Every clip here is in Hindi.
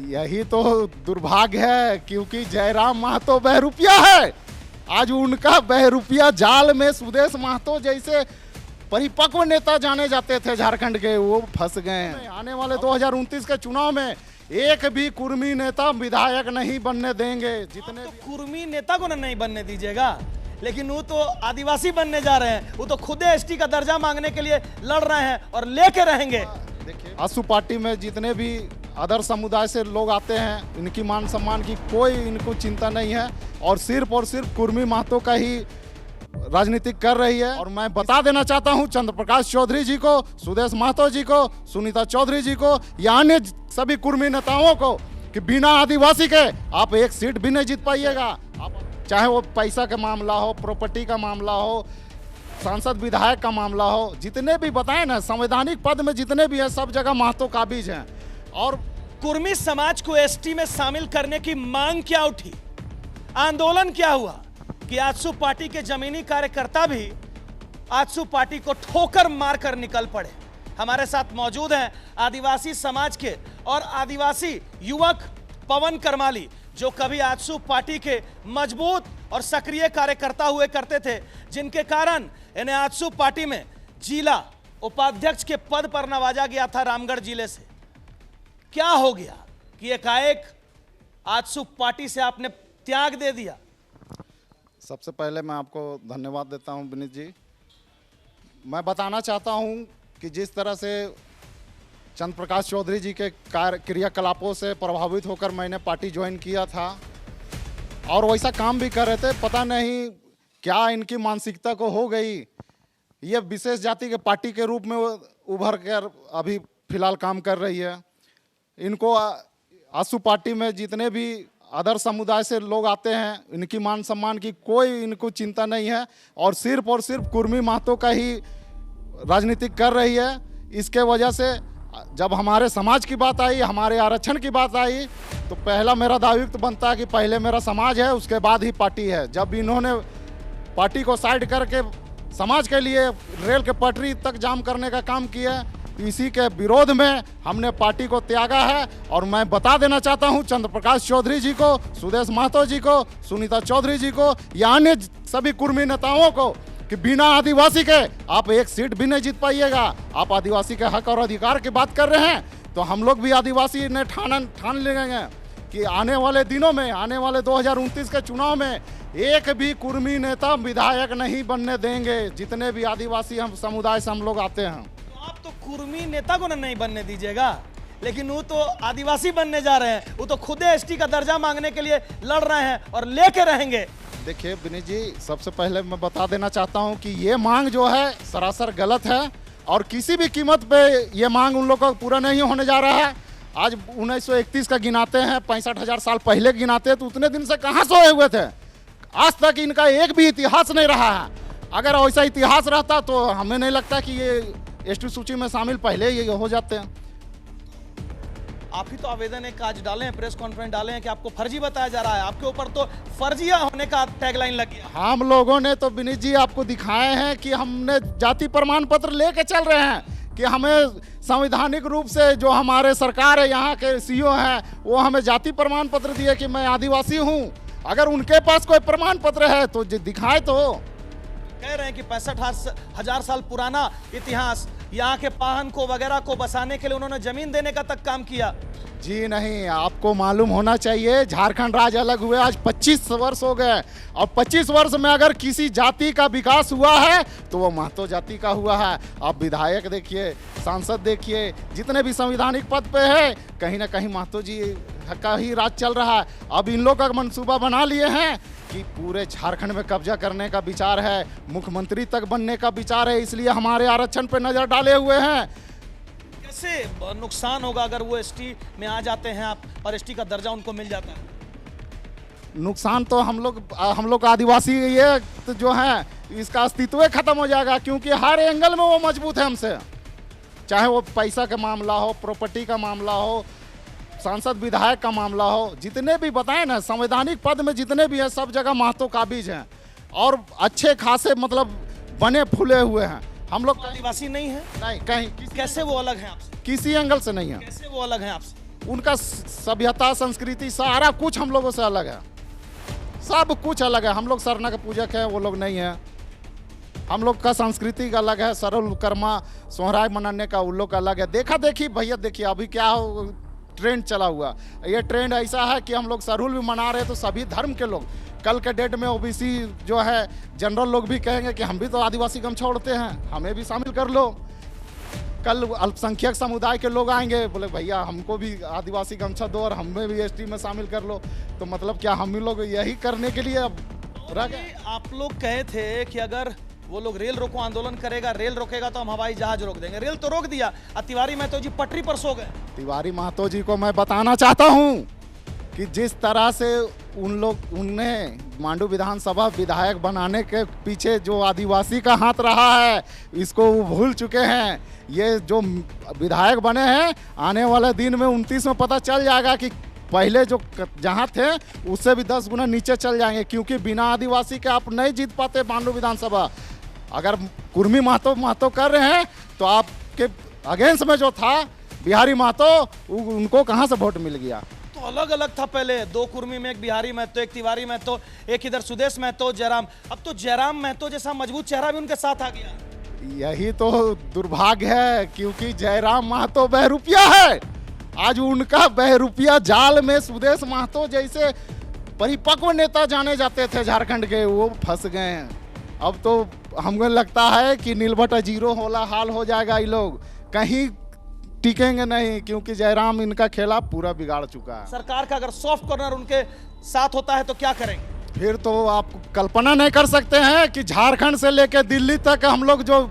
यही तो दुर्भाग्य है, क्योंकि जयराम महतो बहरूपिया है। आज उनका बहरूपिया जाल में सुदेश महतो जैसे परिपक्व नेता जाने जाते थे झारखंड के, वो फंस गए हैं। आने वाले 2029 के चुनाव में एक भी कुर्मी नेता विधायक नहीं बनने देंगे। जितने तो कुर्मी नेता को नहीं बनने दीजिएगा, लेकिन वो तो आदिवासी बनने जा रहे हैं। वो तो खुद एसटी का दर्जा मांगने के लिए लड़ रहे हैं और लेके रहेंगे। देखिए, आसू पार्टी में जितने भी अदर समुदाय से लोग आते हैं, इनकी मान सम्मान की कोई इनको चिंता नहीं है और सिर्फ कुर्मी महतो का ही राजनीति कर रही है। और मैं बता देना चाहता हूं चंद्र प्रकाश चौधरी जी को, सुदेश महतो जी को, सुनीता चौधरी जी को या अन्य सभी कुर्मी नेताओं को कि बिना आदिवासी के आप एक सीट भी नहीं जीत पाइएगा। आप चाहे वो पैसा का मामला हो, प्रॉपर्टी का मामला हो, सांसद विधायक का मामला हो, जितने भी बताए ना संवैधानिक पद में जितने भी हैं, सब जगह महतो काबिज हैं। और कुर्मी समाज को एसटी में शामिल करने की मांग क्या उठी, आंदोलन क्या हुआ कि आजसू पार्टी के जमीनी कार्यकर्ता भी आजसू पार्टी को ठोकर मारकर निकल पड़े। हमारे साथ मौजूद हैं आदिवासी समाज के और आदिवासी युवक पवन करमाली, जो कभी आजसू पार्टी के मजबूत और सक्रिय कार्यकर्ता हुए करते थे, जिनके कारण इन्हें आजसू पार्टी में जिला उपाध्यक्ष के पद पर नवाजा गया था रामगढ़ जिले से। क्या हो गया कि एकाएक आजसू पार्टी से आपने त्याग दे दिया? सबसे पहले मैं आपको धन्यवाद देता हूं विनीत जी। मैं बताना चाहता हूं कि जिस तरह से चंद्र प्रकाश चौधरी जी के क्रियाकलापों से प्रभावित होकर मैंने पार्टी ज्वाइन किया था और वैसा काम भी कर रहे थे, पता नहीं क्या इनकी मानसिकता को हो गई, ये विशेष जाति के पार्टी के रूप में उभर कर अभी फिलहाल काम कर रही है। इनको आजसू पार्टी में जितने भी अदर समुदाय से लोग आते हैं, इनकी मान सम्मान की कोई इनको चिंता नहीं है और सिर्फ कुर्मी महतो का ही राजनीति कर रही है। इसके वजह से जब हमारे समाज की बात आई, हमारे आरक्षण की बात आई, तो पहला मेरा दायित्व बनता है कि पहले मेरा समाज है, उसके बाद ही पार्टी है। जब इन्होंने पार्टी को साइड करके समाज के लिए रेल के पटरी तक जाम करने का काम किया, इसी के विरोध में हमने पार्टी को त्यागा है। और मैं बता देना चाहता हूं चंद्र प्रकाश चौधरी जी को, सुदेश महतो जी को, सुनीता चौधरी जी को या अन्य सभी कुर्मी नेताओं को कि बिना आदिवासी के आप एक सीट भी नहीं जीत पाइएगा। आप आदिवासी के हक और अधिकार की बात कर रहे हैं, तो हम लोग भी आदिवासी ने ठान लेंगे कि आने वाले दिनों में, आने वाले 2029 के चुनाव में एक भी कुर्मी नेता विधायक नहीं बनने देंगे, जितने भी आदिवासी हम समुदाय से हम लोग आते हैं। आप तो कुर्मी नेता को नहीं बनने दीजिएगा, लेकिन वो तो आदिवासी बनने जा रहे हैं। वो तो खुद एसटी का दर्जा मांगने के लिए लड़ रहे हैं और लेके रहेंगे। देखिए विनीत जी, सबसे पहले मैं बता देना चाहता हूं कि ये मांग जो है सरासर गलत है और किसी भी कीमत पे ये मांग उन लोगों का पूरा नहीं होने जा रहा है। आज 1931 का गिनाते हैं, 65,000 साल पहले गिनाते हैं, तो उतने दिन से कहाँ सोए हुए थे? आज तक इनका एक भी इतिहास नहीं रहा है। अगर वैसा इतिहास रहता तो हमें नहीं लगता कि ये एसटी सूची में शामिल पहले ये हो जाते हैं। आप ही तो आवेदन एक आज डाले हैं, प्रेस कॉन्फ्रेंस डाले हैं कि आपको फर्जी बताया जा रहा है। आपके ऊपर तो फर्जिया होने का टैगलाइन लग गया। हम लोगों ने तो विनीत जी आपको दिखाए हैं कि हमने जाति प्रमाण पत्र लेके चल रहे हैं कि हमें संवैधानिक रूप से जो हमारे सरकार है, यहाँ के सीईओ हैं, वो हमें जाति प्रमाण पत्र दिए कि मैं आदिवासी हूँ। अगर उनके पास कोई प्रमाण पत्र है तो दिखाए। तो कह रहे हैं कि 65,000 साल पुराना इतिहास, यहाँ के पाहन को वगैरह को बसाने के लिए उन्होंने जमीन देने का तक काम किया। जी नहीं, आपको मालूम होना चाहिए झारखंड राज्य अलग हुए आज 25 वर्ष हो गए और 25 वर्ष में अगर किसी जाति का विकास हुआ है तो वो महतो जाति का हुआ है। आप विधायक देखिए, सांसद देखिए, जितने भी संवैधानिक पद पे है, कहीं ना कहीं महतो जी का ही राज चल रहा है। अब इन लोग का मनसूबा बना लिए हैं कि पूरे झारखंड में कब्जा करने का विचार है, मुख्यमंत्री तक बनने का विचार है, इसलिए हमारे आरक्षण पे नजर डाले हुए हैं। कैसे नुकसान होगा अगर वो एसटी में आ जाते हैं आप और एसटी का दर्जा उनको मिल जाता है? नुकसान तो हम लोग आदिवासी ये तो जो है इसका अस्तित्व खत्म हो जाएगा, क्योंकि हर एंगल में वो मजबूत है हमसे। चाहे वो पैसा का मामला हो, प्रॉपर्टी का मामला हो, सांसद विधायक का मामला हो, जितने भी बताए ना संवैधानिक पद में जितने भी हैं, सब जगह महतो काबिज हैं और अच्छे खासे मतलब बने फूले हुए हैं। हम लोग आदिवासी नहीं है? नहीं, कहीं कैसे वो अलग हैं आपसे? किसी एंगल से नहीं है। कैसे वो अलग हैं आपसे? उनका सभ्यता संस्कृति सारा कुछ हम लोगों से अलग है, सब कुछ अलग है। हम लोग सरना का पूजक है, वो लोग नहीं है। हम लोग का संस्कृति अलग है, सरल कर्मा सोहराय मनाने का उन लोग का अलग है। देखा देखी भैया, देखिए अभी क्या ट्रेंड चला हुआ, ये ट्रेंड ऐसा है कि हम लोग सरहुल भी मना रहे हैं, तो सभी धर्म के लोग कल के डेट में ओबीसी जो है जनरल लोग भी कहेंगे कि हम भी तो आदिवासी गमछा ओढ़ते हैं, हमें भी शामिल कर लो। कल अल्पसंख्यक समुदाय के लोग आएंगे, बोले भैया हमको भी आदिवासी गमछा दो और हमें भी एसटी में शामिल कर लो। तो मतलब क्या हम लोग यही करने के लिए अब रह गए? आप लोग कहे थे कि अगर वो लोग रेल रोको आंदोलन करेगा, रेल रोकेगा तो हम हवाई जहाज रोक देंगे। रेल तो रोक दिया, अब तिवारी महतो जी पटरी पर सो गए। तिवारी महतो जी को मैं बताना चाहता हूं कि जिस तरह से उनने मांडू विधानसभा विधायक बनाने के पीछे जो आदिवासी का हाथ रहा है, इसको वो भूल चुके हैं। ये जो विधायक बने हैं, आने वाले दिन में 29 में पता चल जाएगा कि पहले जो जहां थे उससे भी 10 गुना नीचे चल जाएंगे, क्योंकि बिना आदिवासी के आप नहीं जीत पाते मांडू विधानसभा। अगर कुर्मी महतो कर रहे हैं तो आपके अगेंस्ट में जो था बिहारी महतो, उनको कहां से वोट मिल गया? तो अलग अलग था पहले, 2 कुर्मी में, एक बिहारी महतो, एक तिवारी महतो, एक इधर सुदेश महतो, जयराम। अब तो जयराम महतो जैसा मजबूत चेहरा भी उनके साथ आ गया। यही तो दुर्भाग्य है, क्योंकि जयराम महतो बहरूपिया है। आज उनका बहरूपिया जाल में सुदेश महतो जैसे परिपक्व नेता जाने जाते थे झारखंड के, वो फंस गए हैं। अब तो हमको लगता है कि नीलबटा जीरो होला हाल हो जाएगा। ये लोग कहीं टिकेंगे नहीं, क्योंकि जयराम इनका खेला पूरा बिगाड़ चुका है। सरकार का अगर सॉफ्ट कॉर्नर उनके साथ होता है तो क्या करेंगे? फिर तो आप कल्पना नहीं कर सकते हैं कि झारखंड से लेकर दिल्ली तक हम लोग जो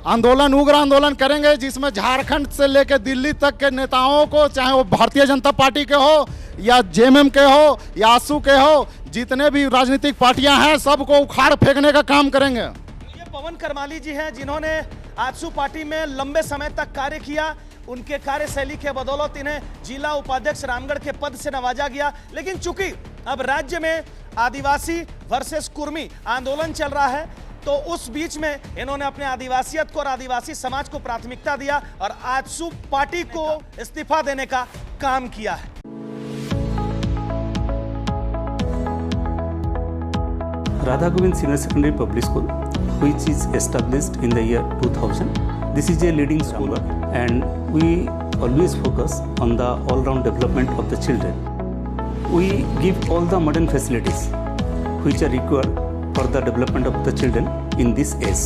आंदोलन, उग्र आंदोलन करेंगे, जिसमें झारखंड से लेकर दिल्ली तक के नेताओं को, चाहे वो भारतीय जनता पार्टी के हो या जेएमएम के हो या आसू के हो, जितने भी राजनीतिक पार्टियां हैं, सबको उखाड़ फेंकने का काम करेंगे। ये पवन करमाली जी हैं, जिन्होंने आजसू पार्टी में लंबे समय तक कार्य किया। उनके कार्यशैली के बदौलत इन्हें जिला उपाध्यक्ष रामगढ़ के पद से नवाजा गया। लेकिन चूंकि अब राज्य में आदिवासी वर्सेस कुर्मी आंदोलन चल रहा है, तो उस बीच में इन्होंने अपने आदिवासियत को और आदिवासी समाज को प्राथमिकता दिया और आजसू पार्टी को इस्तीफा देने का काम किया है। Radha Govind Senior Secondary Public School, which is established in the year 2000. This is a leading school and we always focus on the all-round development of the children. We give all the modern facilities which are required for the development of the children in this age.